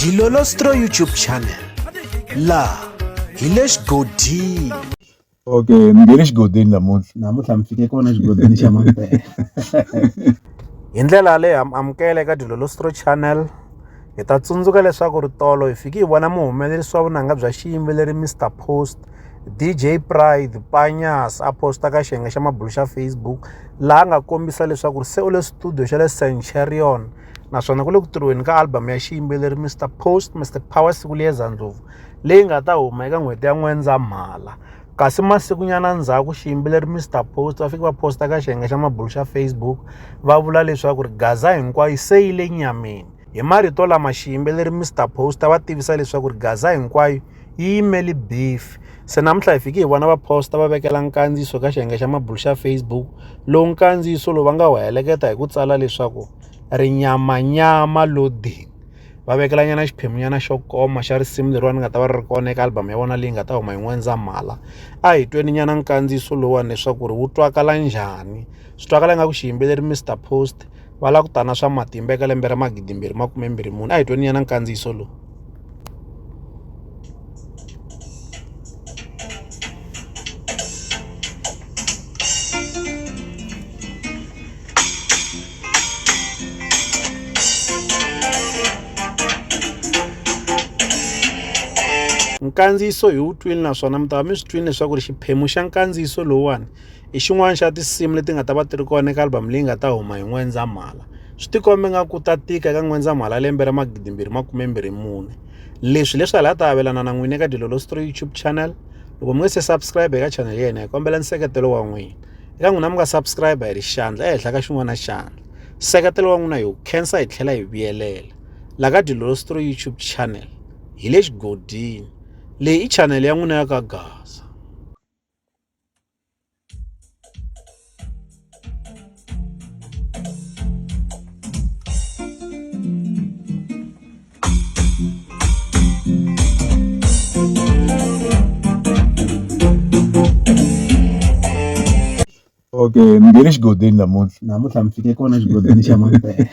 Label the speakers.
Speaker 1: Dilolostro YouTube channel. La hilesh godi.
Speaker 2: Okay, ngene xigodini namuntlha mi fike kona xigodini xa mampela.
Speaker 1: Hi ndlela leyi amukela eka Dilolostro channel. Hi ta tsundzuka leswaku ri tolo hi fiki hi vona muhumelerisi wa vunanga bya xiyimbeleri Mr Post DJ Pride Panyas a posta ka xiyenge xa mabulu xa Facebook laha nga kombisa leswaku se u le studio xa le Centurion naswona ku le ku tirhiweni ka album ya xiyimbeleri Mr Post Mr Power siku leyi Zanzibar leyi nga ta huma eka n'hweti ya N'wendzamhala. Kasi masikunyana ndzhaku xiyimbeleri Mr Post va fika va posta ka xiyenge xa mabulu xa Facebook va vula leswaku ri gaza hinkwayo se yi le nyameni. Hi marito lama xiyimbeleri Mr Post va tivisa leswaku ri gaza hinkwayo yi yimele beef. Se namuntlha hi fiki hi vona va posta va vekela nkandziyiso ka xiyenge xa mabulu xa Facebook lowu nkandziyiso lowu va nga wu heleketa hi ku tsala leswaku ri nyama loading. Va vekela nyana xiphemunyana xo koma xa risimu leriwani nga ta va ri kona eka album ya vona leyi nga ta huma hi N'wendzamhala. A hi tweni nyana nkandziyiso lowuwani leswaku ri wu twakala njhani. Swi twakala nga ku xiyimbeleri Mr Post va lava ku tana swa matimba eka lembe ra 2024. A hi tweni nyana nkandziyiso lowu. Nkandziyiso hi wu twini naswona mi ta va mi swi twini leswaku ri xiphemu xa nkandziyiso lowuwani i xin'wana xa tinsimu leti nga ta va ti ri kona eka album leyi nga ta huma hi N'wendzamhala. Swi tikombe nga Kuta tika eka N'wendzamhala lembe ra 2024. Leswi hala ta avelana na n'wini eka Dilolostro YouTube channel. Loko mi nga se subscribe eka channel ya hina hi kombela nseketelo wa n'wina. Eka n'wina mi nga subscribe hi ri xandla ehenhla ka xin'wana na xandla. Nseketelo wa n'wina hi wu khensa hi tlhela hi vuyelela. La ka Dilolostro YouTube channel hi le xigodini. Leyi i channel ya n'wina ya ka gaza.
Speaker 2: Okay, ngene xigodini namuntlha mi fike kona xigodini xa mampela.